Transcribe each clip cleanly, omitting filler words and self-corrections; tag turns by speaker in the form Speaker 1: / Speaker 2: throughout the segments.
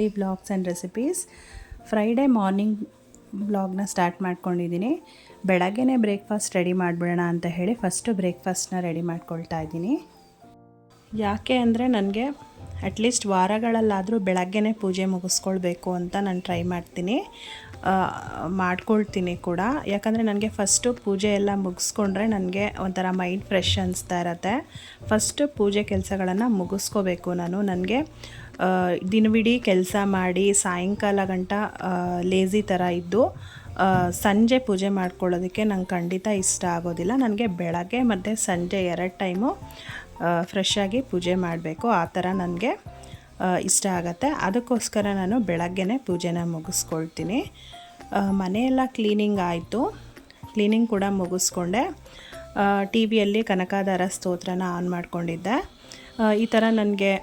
Speaker 1: Daily vlogs and recipes. Friday morning ವ್ಲಾಗ್ನ start ಮಾಡ್ಕೊಂಡಿದ್ದೀನಿ. ಬೆಳಗ್ಗೆನೇ ಬ್ರೇಕ್ಫಾಸ್ಟ್ ರೆಡಿ ಮಾಡಿಬಿಡೋಣ ಅಂತ ಹೇಳಿ ಫಸ್ಟು ಬ್ರೇಕ್ಫಾಸ್ಟ್ನ ರೆಡಿ ಮಾಡ್ಕೊಳ್ತಾ ಇದ್ದೀನಿ. ಯಾಕೆ ಅಂದರೆ ನನಗೆ ಅಟ್ಲೀಸ್ಟ್ ವಾರಗಳಲ್ಲಾದರೂ ಬೆಳಗ್ಗೆನೇ ಪೂಜೆ ಮುಗಿಸ್ಕೊಳ್ಬೇಕು ಅಂತ ನಾನು ಟ್ರೈ ಮಾಡ್ಕೊಳ್ತೀನಿ ಕೂಡ. ಯಾಕಂದರೆ ನನಗೆ ಫಸ್ಟು ಪೂಜೆ ಎಲ್ಲ ಮುಗಿಸ್ಕೊಂಡ್ರೆ ನನಗೆ ಒಂಥರ ಮೈಂಡ್ ಫ್ರೆಶ್ ಅನಿಸ್ತಾ ಇರತ್ತೆ. ಫಸ್ಟು ಪೂಜೆ ಕೆಲಸಗಳನ್ನು ಮುಗಿಸ್ಕೋಬೇಕು ನಾನು. ನನಗೆ ದಿನವಿಡೀ ಕೆಲಸ ಮಾಡಿ ಸಾಯಂಕಾಲ ಗಂಟ ಲೇಝಿ ಥರ ಇದ್ದು ಸಂಜೆ ಪೂಜೆ ಮಾಡ್ಕೊಳ್ಳೋದಕ್ಕೆ ನಂಗೆ ಖಂಡಿತ ಇಷ್ಟ ಆಗೋದಿಲ್ಲ. ನನಗೆ ಬೆಳಗ್ಗೆ ಮತ್ತು ಸಂಜೆ 2 ಟೈಮು ಫ್ರೆಶ್ಶಾಗಿ ಪೂಜೆ ಮಾಡಬೇಕು, ಆ ಥರ ನನಗೆ ಇಷ್ಟ ಆಗುತ್ತೆ. ಅದಕ್ಕೋಸ್ಕರ ನಾನು ಬೆಳಗ್ಗೆನೇ ಪೂಜೆನ ಮುಗಿಸ್ಕೊಳ್ತೀನಿ. ಮನೆಯೆಲ್ಲ ಕ್ಲೀನಿಂಗ್ ಆಯಿತು, ಕ್ಲೀನಿಂಗ್ ಕೂಡ ಮುಗಿಸ್ಕೊಂಡೆ. ಟಿ ವಿಯಲ್ಲಿ ಕನಕಾಧಾರ ಸ್ತೋತ್ರನ ಆನ್ ಮಾಡ್ಕೊಂಡಿದ್ದೆ. ಈ ಥರ ನನಗೆ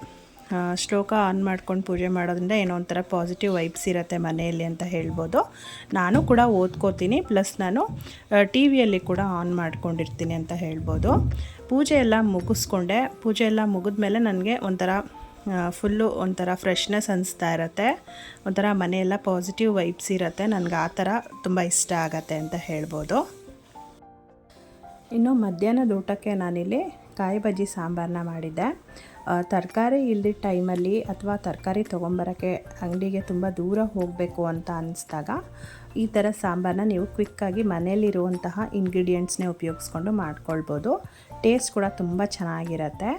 Speaker 1: ಶ್ಲೋಕ ಆನ್ ಮಾಡ್ಕೊಂಡು ಪೂಜೆ ಮಾಡೋದ್ರಿಂದ ಏನೋ ಒಂಥರ ಪಾಸಿಟಿವ್ ವೈಬ್ಸ್ ಇರುತ್ತೆ ಮನೆಯಲ್ಲಿ ಅಂತ ಹೇಳ್ಬೋದು. ನಾನು ಕೂಡ ಓದ್ಕೋತೀನಿ, ಪ್ಲಸ್ ನಾನು ಟಿ ವಿಯಲ್ಲಿ ಕೂಡ ಆನ್ ಮಾಡ್ಕೊಂಡಿರ್ತೀನಿ ಅಂತ ಹೇಳ್ಬೋದು. ಪೂಜೆ ಎಲ್ಲ ಮುಗಿಸ್ಕೊಂಡೆ. ಪೂಜೆ ಎಲ್ಲ ಮುಗಿದ್ಮೇಲೆ ನನಗೆ ಫುಲ್ಲು ಒಂಥರ ಫ್ರೆಶ್ನೆಸ್ ಅನಿಸ್ತಾ ಇರುತ್ತೆ, ಒಂಥರ ಮನೆಯೆಲ್ಲ ಪಾಸಿಟಿವ್ ವೈಬ್ಸ್ ಇರುತ್ತೆ. ನನಗೆ ಆ ಥರ ತುಂಬ ಇಷ್ಟ ಆಗತ್ತೆ ಅಂತ ಹೇಳ್ಬೋದು. ಇನ್ನು ಮಧ್ಯಾಹ್ನದ ಊಟಕ್ಕೆ ನಾನಿಲ್ಲಿ ಕಾಯಿ ಬಜ್ಜಿ ಸಾಂಬಾರನ್ನ ಮಾಡಿದ್ದೆ. ತರಕಾರಿ ಇಲ್ದಿದ್ದ ಟೈಮಲ್ಲಿ ಅಥವಾ ತರಕಾರಿ ತೊಗೊಂಬರೋಕ್ಕೆ ಅಂಗಡಿಗೆ ತುಂಬ ದೂರ ಹೋಗಬೇಕು ಅಂತ ಅನ್ನಿಸ್ದಾಗ ಈ ಥರ ಸಾಂಬಾರನ್ನ ನೀವು ಕ್ವಿಕ್ಕಾಗಿ ಮನೆಯಲ್ಲಿರುವಂತಹ ಇಂಗ್ರೀಡಿಯೆಂಟ್ಸ್ನೇ ಉಪಯೋಗಿಸ್ಕೊಂಡು ಮಾಡ್ಕೊಳ್ಬೋದು. ಟೇಸ್ಟ್ ಕೂಡ ತುಂಬ ಚೆನ್ನಾಗಿರುತ್ತೆ.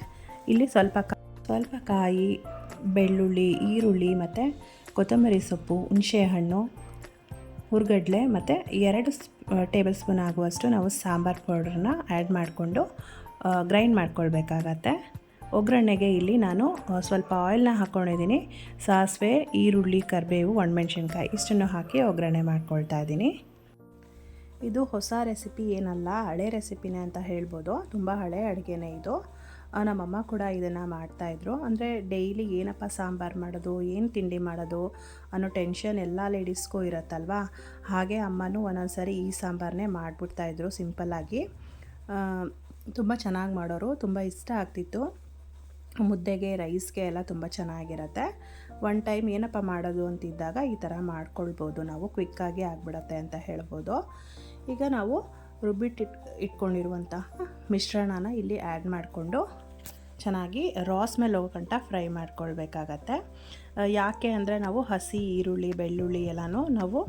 Speaker 1: ಇಲ್ಲಿ ಸ್ವಲ್ಪ ಕಾಯಿ, ಬೆಳ್ಳುಳ್ಳಿ, ಈರುಳ್ಳಿ ಮತ್ತು ಕೊತ್ತಂಬರಿ ಸೊಪ್ಪು, ಹುಣಸೆಹಣ್ಣು, ಹುರ್ಗಡ್ಲೆ ಮತ್ತು 2 ಟೇಬಲ್ ಸ್ಪೂನ್ ಆಗುವಷ್ಟು ನಾವು ಸಾಂಬಾರು ಪೌಡ್ರನ್ನ ಆ್ಯಡ್ ಮಾಡಿಕೊಂಡು ಗ್ರೈಂಡ್ ಮಾಡ್ಕೊಳ್ಬೇಕಾಗತ್ತೆ. ಒಗ್ಗರಣೆಗೆ ಇಲ್ಲಿ ನಾನು ಸ್ವಲ್ಪ ಆಯಿಲ್ನ ಹಾಕ್ಕೊಂಡಿದ್ದೀನಿ. ಸಾಸಿವೆ, ಈರುಳ್ಳಿ, ಕರಿಬೇವು, ಒಣಮೆಣ್ಸಿನ್ಕಾಯಿ ಇಷ್ಟನ್ನು ಹಾಕಿ ಒಗ್ಗರಣೆ ಮಾಡ್ಕೊಳ್ತಾ ಇದ್ದೀನಿ. ಇದು ಹೊಸ ರೆಸಿಪಿ ಏನಲ್ಲ, ಹಳೆ ರೆಸಿಪಿನೇ ಅಂತ ಹೇಳ್ಬೋದು. ತುಂಬ ಹಳೆ ಅಡುಗೆನೇ ಇದು. ನಮ್ಮಮ್ಮ ಕೂಡ ಇದನ್ನು ಮಾಡ್ತಾಯಿದ್ರು. ಅಂದರೆ ಡೈಲಿ ಏನಪ್ಪ ಸಾಂಬಾರು ಮಾಡೋದು, ಏನು ತಿಂಡಿ ಮಾಡೋದು ಅನ್ನೋ ಟೆನ್ಷನ್ ಎಲ್ಲ ಲೇಡೀಸ್ಗೂ ಇರುತ್ತಲ್ವ. ಹಾಗೆ ಅಮ್ಮನೂ ಒಂದೊಂದು ಸಾರಿ ಈ ಸಾಂಬಾರನ್ನೇ ಮಾಡಿಬಿಡ್ತಾಯಿದ್ರು ಸಿಂಪಲ್ಲಾಗಿ. ತುಂಬ ಚೆನ್ನಾಗಿ ಮಾಡೋರು, ತುಂಬ ಇಷ್ಟ ಆಗ್ತಿತ್ತು. ಮುದ್ದೆಗೆ, ರೈಸ್ಗೆ ಎಲ್ಲ ತುಂಬ ಚೆನ್ನಾಗಿರುತ್ತೆ. ಒನ್ ಟೈಮ್ ಏನಪ್ಪ ಮಾಡೋದು ಅಂತಿದ್ದಾಗ ಈ ಥರ ಮಾಡ್ಕೊಳ್ಬೋದು ನಾವು, ಕ್ವಿಕ್ಕಾಗಿ ಆಗಿಬಿಡತ್ತೆ ಅಂತ ಹೇಳ್ಬೋದು. ಈಗ ನಾವು ಇಟ್ಕೊಂಡಿರುವಂತಹ ಮಿಶ್ರಣನ ಇಲ್ಲಿ ಆ್ಯಡ್ ಮಾಡಿಕೊಂಡು ಚೆನ್ನಾಗಿ ರಾ ಸ್ಮೆಲ್ ಹೋಗೋ ಗಂಟ ಫ್ರೈ ಮಾಡ್ಕೊಳ್ಬೇಕಾಗತ್ತೆ. ಯಾಕೆ ಅಂದರೆ ನಾವು ಹಸಿ ಈರುಳ್ಳಿ, ಬೆಳ್ಳುಳ್ಳಿ ಎಲ್ಲನೂ ನಾವು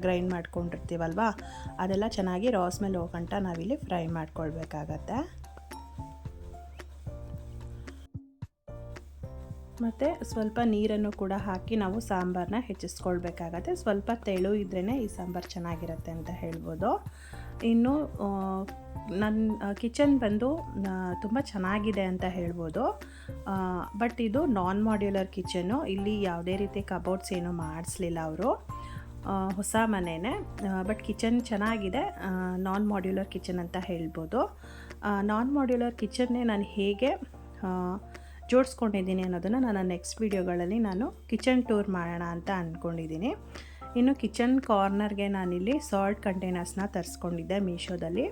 Speaker 1: ಗ್ರೈಂಡ್ ಮಾಡ್ಕೊಂಡಿರ್ತೀವಲ್ವ, ಅದೆಲ್ಲ ಚೆನ್ನಾಗಿ ರಾ ಸ್ಮೆಲ್ ಹೋಗೋ ಗಂಟ ನಾವಿಲ್ಲಿ ಫ್ರೈ ಮಾಡ್ಕೊಳ್ಬೇಕಾಗತ್ತೆ. ಮತ್ತು ಸ್ವಲ್ಪ ನೀರನ್ನು ಕೂಡ ಹಾಕಿ ನಾವು ಸಾಂಬಾರನ್ನ ಹೆಚ್ಚಿಸ್ಕೊಳ್ಬೇಕಾಗತ್ತೆ. ಸ್ವಲ್ಪ ತೆಳು ಇದ್ರೇ ಈ ಸಾಂಬಾರು ಚೆನ್ನಾಗಿರುತ್ತೆ ಅಂತ ಹೇಳ್ಬೋದು. ಇನ್ನು ನನ್ನ ಕಿಚನ್ ಬಂದು ತುಂಬ ಚೆನ್ನಾಗಿದೆ ಅಂತ ಹೇಳ್ಬೋದು. ಬಟ್ ಇದು ನಾನ್ ಮಾಡ್ಯುಲರ್ ಕಿಚನ್ನು. ಇಲ್ಲಿ ಯಾವುದೇ ರೀತಿ ಕಬೋರ್ಡ್ಸ್ ಏನೂ ಮಾಡಿಸ್ಲಿಲ್ಲ ಅವರು. ಹೊಸ ಮನೆಯೇ, ಬಟ್ ಕಿಚನ್ ಚೆನ್ನಾಗಿದೆ. ನಾನ್ ಮಾಡ್ಯುಲರ್ ಕಿಚನ್ ಅಂತ ಹೇಳ್ಬೋದು. ನಾನ್ ಮಾಡ್ಯುಲರ್ ಕಿಚನ್ನೇ ನಾನು ಹೇಗೆ ಜೋಡಿಸ್ಕೊಂಡಿದ್ದೀನಿ ಅನ್ನೋದನ್ನು ನಾನು ನೆಕ್ಸ್ಟ್ ವೀಡಿಯೋಗಳಲ್ಲಿ ನಾನು ಕಿಚನ್ ಟೂರ್ ಮಾಡೋಣ ಅಂತ ಅಂದ್ಕೊಂಡಿದ್ದೀನಿ. ಇನ್ನು ಕಿಚನ್ ಕಾರ್ನರ್ಗೆ ನಾನಿಲ್ಲಿ ಸಾಲ್ಟ್ ಕಂಟೈನರ್ಸ್ನ ತರಿಸ್ಕೊಂಡಿದ್ದೆ ಮೀಶೋದಲ್ಲಿ.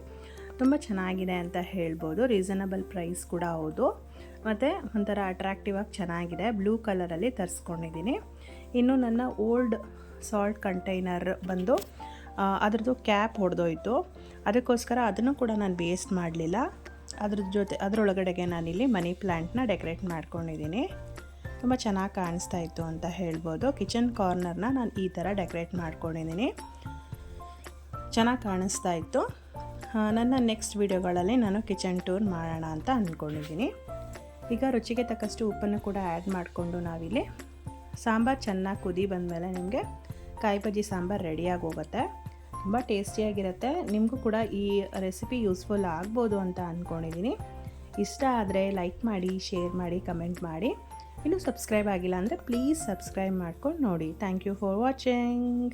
Speaker 1: ತುಂಬ ಚೆನ್ನಾಗಿದೆ ಅಂತ ಹೇಳ್ಬೋದು. ರೀಸನಬಲ್ ಪ್ರೈಸ್ ಕೂಡ ಹೌದು. ಮತ್ತು ಒಂಥರ ಅಟ್ರಾಕ್ಟಿವ್ ಆಗಿ ಚೆನ್ನಾಗಿದೆ. ಬ್ಲೂ ಕಲರಲ್ಲಿ ತರಿಸ್ಕೊಂಡಿದ್ದೀನಿ. ಇನ್ನು ನನ್ನ ಓಲ್ಡ್ ಸಾಲ್ಟ್ ಕಂಟೈನರ್ ಬಂದು ಅದರದ್ದು ಕ್ಯಾಪ್ ಹೊಡೆದೋಯ್ತು. ಅದಕ್ಕೋಸ್ಕರ ಅದನ್ನು ಕೂಡ ನಾನು ವೇಸ್ಟ್ ಮಾಡಲಿಲ್ಲ. ಅದರೊಳಗಡೆಗೆ ನಾನಿಲ್ಲಿ ಮನಿ ಪ್ಲ್ಯಾಂಟ್ನ ಡೆಕೋರೇಟ್ ಮಾಡ್ಕೊಂಡಿದ್ದೀನಿ. ತುಂಬ ಚೆನ್ನಾಗಿ ಕಾಣಿಸ್ತಾ ಇತ್ತು ಅಂತ ಹೇಳ್ಬೋದು. ಕಿಚನ್ ಕಾರ್ನರ್ನ ನಾನು ಈ ಥರ ಡೆಕೋರೇಟ್ ಮಾಡ್ಕೊಂಡಿದ್ದೀನಿ. ಚೆನ್ನಾಗಿ ಕಾಣಿಸ್ತಾ ಇತ್ತು. ನನ್ನ ನೆಕ್ಸ್ಟ್ ವೀಡಿಯೋಗಳಲ್ಲಿ ನಾನು ಕಿಚನ್ ಟೂರ್ ಮಾಡೋಣ ಅಂತ ಅಂದ್ಕೊಂಡಿದ್ದೀನಿ. ಈಗ ರುಚಿಗೆ ತಕ್ಕಷ್ಟು ಉಪ್ಪನ್ನು ಕೂಡ ಆ್ಯಡ್ ಮಾಡಿಕೊಂಡು ನಾವಿಲ್ಲಿ ಸಾಂಬಾರು ಚೆನ್ನಾಗಿ ಕುದಿ ಬಂದಮೇಲೆ ನಿಮಗೆ ಕಾಯಿ ಬಜ್ಜಿ ಸಾಂಬಾರು ರೆಡಿಯಾಗಿ ಹೋಗುತ್ತೆ. ತುಂಬ ಟೇಸ್ಟಿಯಾಗಿರುತ್ತೆ. ನಿಮಗೂ ಕೂಡ ಈ ರೆಸಿಪಿ ಯೂಸ್ಫುಲ್ ಆಗ್ಬೋದು ಅಂತ ಅಂದ್ಕೊಂಡಿದ್ದೀನಿ. ಇಷ್ಟ ಆದರೆ ಲೈಕ್ ಮಾಡಿ, ಶೇರ್ ಮಾಡಿ, ಕಮೆಂಟ್ ಮಾಡಿ. ಇನ್ನೂ ಸಬ್ಸ್ಕ್ರೈಬ್ ಆಗಿಲ್ಲ ಅಂದರೆ ಪ್ಲೀಸ್ ಸಬ್ಸ್ಕ್ರೈಬ್ ಮಾಡ್ಕೊಂಡು ನೋಡಿ. Thank you for watching.